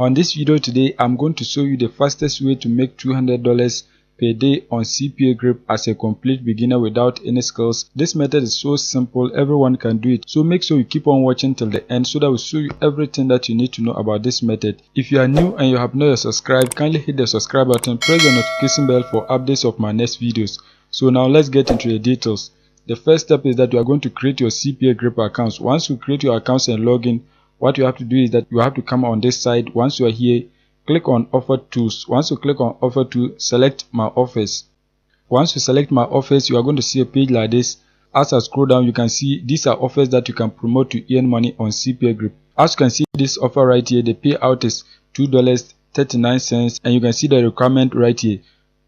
On this video today, I'm going to show you the fastest way to make $200 per day on CPAGrip as a complete beginner without any skills. This method is so simple, everyone can do it. So make sure you keep on watching till the end so that we'll show you everything that you need to know about this method. If you are new and you have not yet subscribed, kindly hit the subscribe button, press the notification bell for updates of my next videos. So now let's get into the details. The first step is that you are going to create your CPAGrip accounts. Once you create your accounts and log in, what you have to do is that you have to come on this side. Once you are here, click on offer tools. Once you click on offer tools, select my offers. Once you select my offers, you are going to see a page like this. As I scroll down, you can see these are offers that you can promote to earn money on CPAGrip. As you can see this offer right here, the payout is $2.39, and you can see the requirement right here,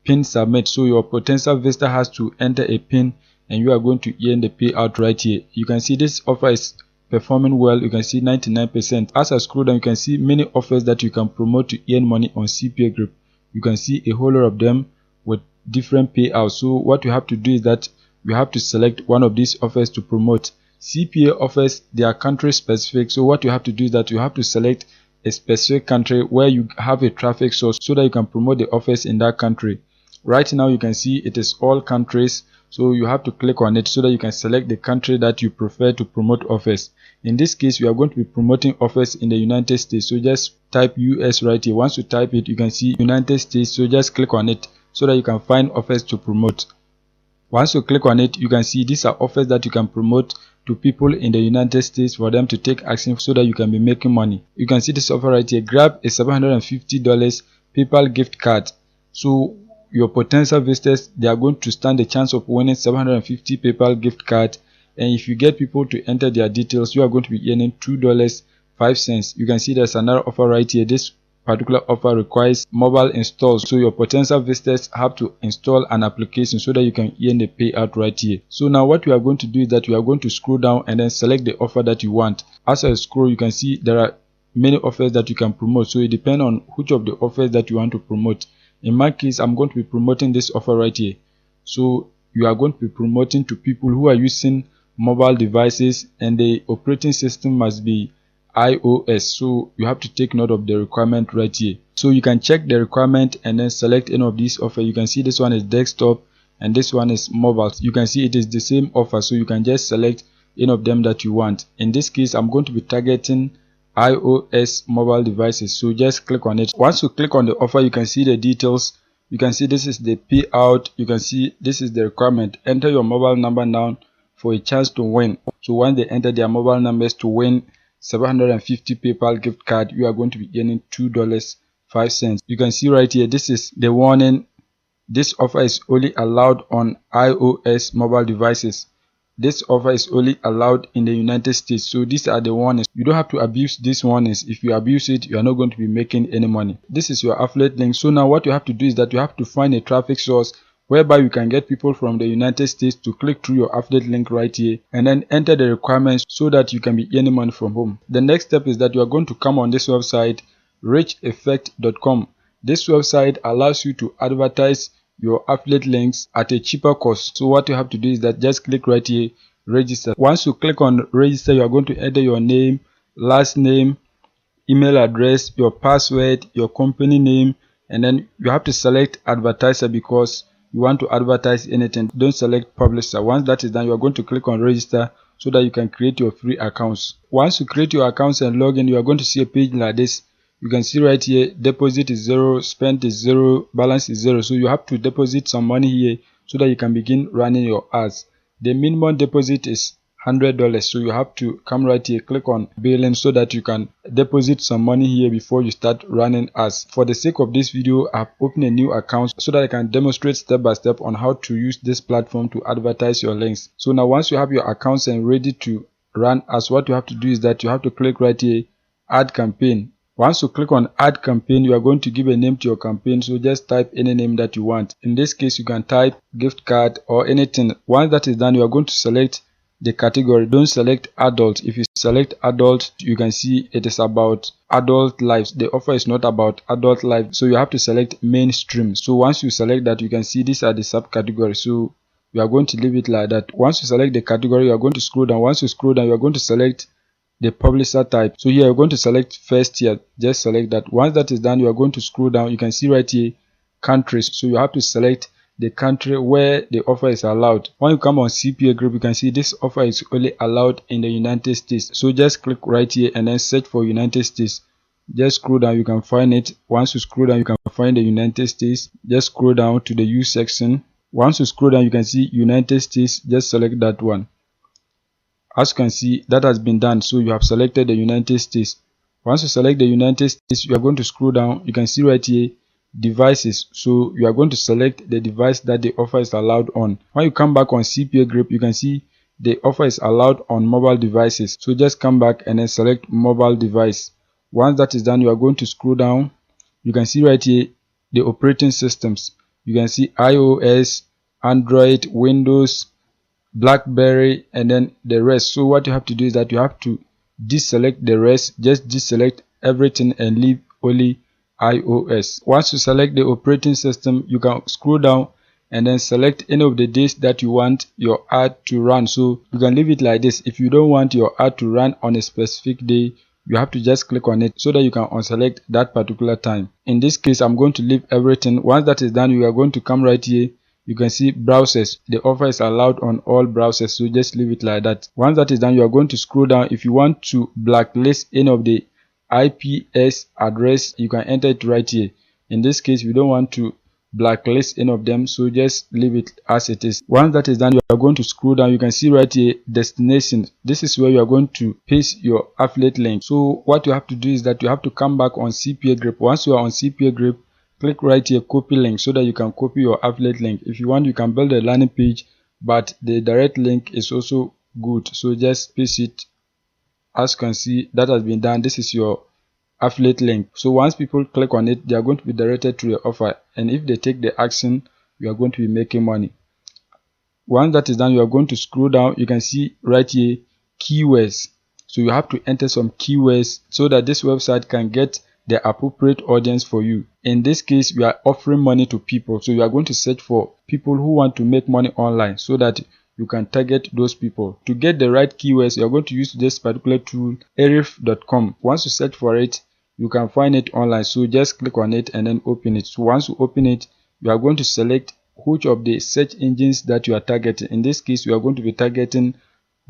pin submit. So your potential visitor has to enter a pin and you are going to earn the payout right here. You can see this offer is performing well. You can see 99%. As I scroll down, you can see many offers that you can promote to earn money on CPAGrip. You can see a whole lot of them with different payouts. So what you have to do is that you have to select one of these offers to promote. CPA offers, they are country specific. So what you have to do is that you have to select a specific country where you have a traffic source so that you can promote the offers in that country. Right now you can see it is all countries. So you have to click on it so that you can select the country that you prefer to promote offers. In this case, we are going to be promoting offers in the United States. So just type US right here. Once you type it, you can see United States. So just click on it so that you can find offers to promote. Once you click on it, you can see these are offers that you can promote to people in the United States for them to take action so that you can be making money. You can see this offer right here. Grab a $750 PayPal gift card. So your potential visitors, they are going to stand a chance of winning 750 PayPal gift card, and if you get people to enter their details, you are going to be earning $2.05. You can see there's another offer right here. This particular offer requires mobile installs, so your potential visitors have to install an application so that you can earn the payout right here. So now what we are going to do is that we are going to scroll down and then select the offer that you want. As I scroll, you can see there are many offers that you can promote, so it depends on which of the offers that you want to promote. In my case, I'm going to be promoting this offer right here. So you are going to be promoting to people who are using mobile devices and the operating system must be iOS. So you have to take note of the requirement right here. So you can check the requirement and then select any of these offers. You can see this one is desktop and this one is mobile. You can see it is the same offer, so you can just select any of them that you want. In this case, I'm going to be targeting iOS mobile devices, so just click on it. Once you click on the offer, you can see the details. You can see this is the payout. You can see this is the requirement. Enter your mobile number now for a chance to win. So when they enter their mobile numbers to win 750 PayPal gift card, you are going to be earning $2.05. You can see right here, this is the warning. This offer is only allowed on iOS mobile devices. This offer is only allowed in the United States. So these are the warnings. You don't have to abuse these warnings. If you abuse it, you are not going to be making any money. This is your affiliate link. So now what you have to do is that you have to find a traffic source whereby you can get people from the United States to click through your affiliate link right here and then enter the requirements so that you can be earning money from home. The next step is that you are going to come on this website, richeffect.com. This website allows you to advertise your affiliate links at a cheaper cost. So what you have to do is that just click right here, register. Once you click on register, you are going to enter your name, last name, email address, your password, your company name, and then you have to select advertiser because you want to advertise anything. Don't select publisher. Once that is done, you are going to click on register so that you can create your free accounts. Once you create your accounts and log in, you are going to see a page like this. You can see right here, deposit is 0, spend is 0, balance is 0. So you have to deposit some money here so that you can begin running your ads. The minimum deposit is $100. So you have to come right here, click on billing so that you can deposit some money here before you start running ads. For the sake of this video, I've opened a new account so that I can demonstrate step by step on how to use this platform to advertise your links. So now once you have your accounts and ready to run ads, what you have to do is that you have to click right here, add campaign. Once you click on add campaign, you are going to give a name to your campaign, so just type any name that you want. In this case, you can type gift card or anything. Once that is done, you are going to select the category. Don't select adult. If you select adult, you can see it is about adult lives. The offer is not about adult life, so you have to select mainstream. So once you select that, you can see these are the subcategories. So we are going to leave it like that. Once you select the category, you are going to scroll down. Once you scroll down, you are going to select the publisher type. So here you're going to select first here, just select that. Once that is done, you are going to scroll down. You can see right here countries, so you have to select the country where the offer is allowed. When you come on CPAGrip, you can see this offer is only allowed in the United States. So just click right here and then search for United States. Just scroll down, you can find it. Once you scroll down, you can find the United States. Just scroll down to the U section. Once you scroll down, you can see United States. Just select that one. As you can see, that has been done. So you have selected the United States. Once you select the United States, you are going to scroll down. You can see right here devices. So you are going to select the device that the offer is allowed on. When you come back on CPAGrip, you can see the offer is allowed on mobile devices. So just come back and then select mobile device. Once that is done, you are going to scroll down. You can see right here the operating systems. You can see iOS, Android, Windows, BlackBerry, and then the rest. So what you have to do is that you have to deselect the rest. Just deselect everything and leave only iOS. Once you select the operating system, you can scroll down and then select any of the days that you want your ad to run. So you can leave it like this. If you don't want your ad to run on a specific day, you have to just click on it so that you can unselect that particular time. In this case, I'm going to leave everything. Once that is done, you are going to come right here. You can see browsers. The offer is allowed on all browsers, so just leave it like that. Once that is done, you are going to scroll down. If you want to blacklist any of the IPS address, you can enter it right here. In this case, we don't want to blacklist any of them, so just leave it as it is. Once that is done, you are going to scroll down. You can see right here destination. This is where you are going to paste your affiliate link. So what you have to do is that you have to come back on CPAGrip. Once you are on CPAGrip, click right here copy link so that you can copy your affiliate link. If you want, you can build a landing page, but the direct link is also good, so just paste it. As you can see, that has been done. This is your affiliate link. So once people click on it, they are going to be directed to the offer, and if they take the action, you are going to be making money. Once that is done, you are going to scroll down. You can see right here keywords. So you have to enter some keywords so that this website can get the appropriate audience for you. In this case, we are offering money to people, so you are going to search for people who want to make money online so that you can target those people. To get the right keywords, you are going to use this particular tool, arif.com. Once you search for it, you can find it online, so just click on it and then open it. So once you open it, you are going to select which of the search engines that you are targeting. In this case, you are going to be targeting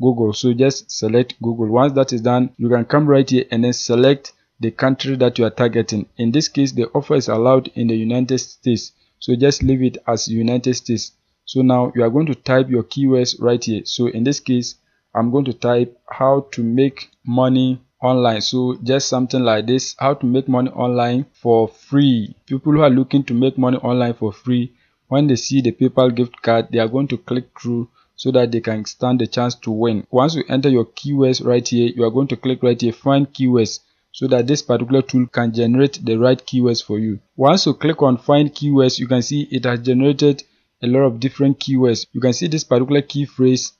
Google, so just select Google. Once that is done, you can come right here and then select the country that you are targeting. In this case, the offer is allowed in the United States, so just leave it as United States. So now you are going to type your keywords right here. So in this case, I'm going to type how to make money online. So just something like this, how to make money online for free. People who are looking to make money online for free, when they see the PayPal gift card, they are going to click through so that they can stand the chance to win. Once you enter your keywords right here, you are going to click right here, find keywords, so that this particular tool can generate the right keywords for you. Once you click on find keywords, you can see it has generated a lot of different keywords. You can see this particular key phrase,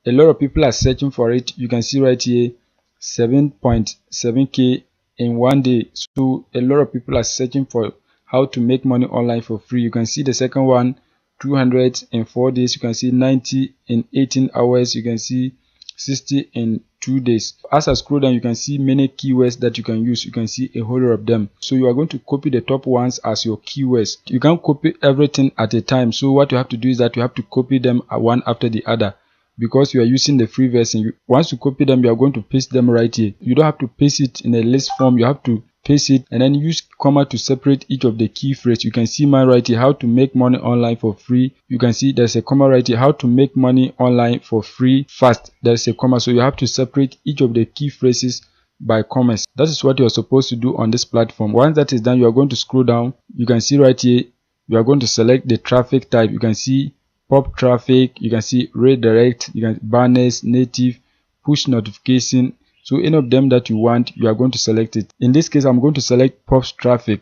a lot of people are searching for it. You can see right here 7.7k in one day. So a lot of people are searching for how to make money online for free. You can see the second one, 200 in 4 days. You can see 90 in 18 hours. You can see 60 in 2 days. As I scroll down, you can see many keywords that you can use. You can see a whole lot of them. So you are going to copy the top ones as your keywords. You can't copy everything at a time. So what you have to do is that you have to copy them one after the other, because you are using the free version. Once you copy them, you are going to paste them right here. You don't have to paste it in a list form. You have to paste it and then use comma to separate each of the key phrases. You can see mine right here, how to make money online for free. You can see there's a comma right here, how to make money online for free fast. There's a comma, so you have to separate each of the key phrases by commas. That is what you're supposed to do on this platform. Once that is done, you are going to scroll down. You can see right here, you are going to select the traffic type. You can see pop traffic, you can see redirect, you can banners, native, push notification. So any of them that you want, you are going to select it. In this case, I'm going to select pop traffic.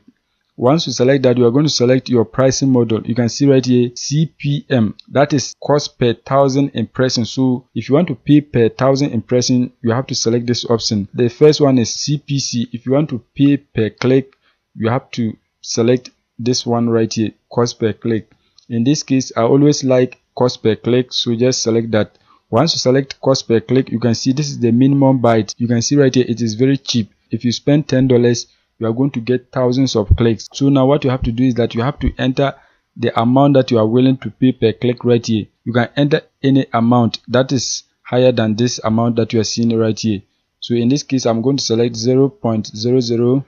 Once you select that, you are going to select your pricing model. You can see right here CPM, that is cost per 1,000 impressions. So if you want to pay per 1,000 impressions, you have to select this option. The first one is CPC. If you want to pay per click, you have to select this one right here, cost per click. In this case, I always like cost per click, so just select that. Once you select cost per click, you can see this is the minimum buy. You can see right here it is very cheap. If you spend $10, you are going to get thousands of clicks. So now what you have to do is that you have to enter the amount that you are willing to pay per click right here. You can enter any amount that is higher than this amount that you are seeing right here. So in this case, I'm going to select 0.003.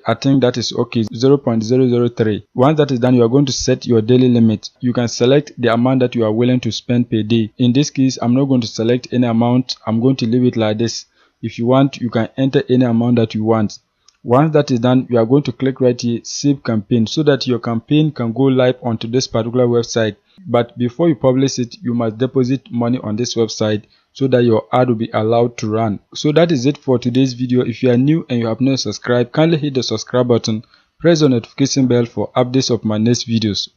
I think that is okay. 0.003. Once that is done, you are going to set your daily limit. You can select the amount that you are willing to spend per day. In this case, I'm not going to select any amount. I'm going to leave it like this. If you want, you can enter any amount that you want. Once that is done, you are going to click right here, save campaign, so that your campaign can go live onto this particular website. But before you publish it, you must deposit money on this website so that your ad will be allowed to run. So that is it for today's video. If you are new and you have not subscribed, kindly hit the subscribe button, press the notification bell for updates of my next videos.